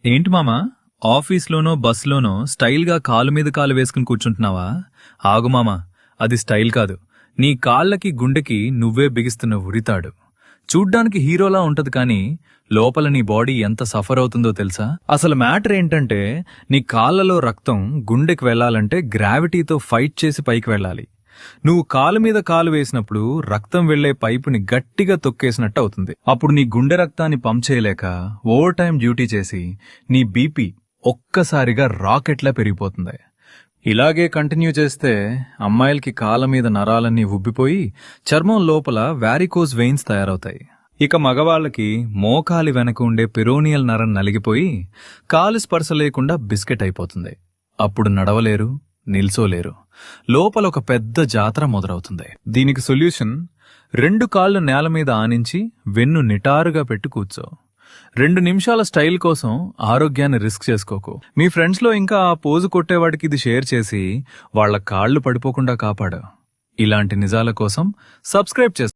ఏంటి మామా, ఆఫీస్లోనో బస్లోనో స్టైల్గా కాలు మీద కాలు వేసుకుని కూర్చుంటున్నావా? ఆగు మామా, అది స్టైల్ కాదు. నీ కాళ్ళకి గుండెకి నువ్వే బిగిస్తున్న ఉరితాడు. చూడ్డానికి హీరోలా ఉంటది కానీ లోపల నీ బాడీ ఎంత సఫర్ అవుతుందో తెలుసా? అసలు మ్యాటర్ ఏంటంటే, నీ కాళ్ళలో రక్తం గుండెకి వెళ్లాలంటే గ్రావిటీతో ఫైట్ చేసి పైకి వెళ్ళాలి. నువ్వు కాలు మీద కాలు వేసినప్పుడు రక్తం వెళ్లే పైపుని గట్టిగా తొక్కేసినట్టు అవుతుంది. అప్పుడు నీ గుండె రక్తాన్ని పంప్ చేయలేక ఓవర్ టైం డ్యూటీ చేసి నీ బీపీ ఒక్కసారిగా రాకెట్లా పెరిగిపోతుంది. ఇలాగే కంటిన్యూ చేస్తే అమ్మాయిలకి కాళ్ళ మీద నరాలన్నీ ఉబ్బిపోయి చర్మం లోపల వారికోజ్ వెయిన్స్ తయారవుతాయి. ఇక మగవాళ్ళకి మోకాలి వెనక ఉండే పెరోనియల్ నరం నలిగిపోయి కాలు స్పర్శ లేకుండా బిస్కెట్ అయిపోతుంది. అప్పుడు నడవలేరు, నిల్చోలేరు. లోపల ఒక పెద్ద జాతర మొదలవుతుంది. దీనికి సొల్యూషన్, 2 కాళ్ళు నేల మీద ఆనించి వెన్ను నిటారుగా పెట్టి కూర్చో. 2 నిమిషాల స్టైల్ కోసం ఆరోగ్యాన్ని రిస్క్ చేసుకోకు. మీ ఫ్రెండ్స్ లో ఇంకా ఆ పోజు కొట్టేవాడికి ఇది షేర్ చేసి వాళ్ళ కాళ్ళు పడిపోకుండా కాపాడు. ఇలాంటి నిజాల కోసం సబ్స్క్రైబ్ చేసుకో.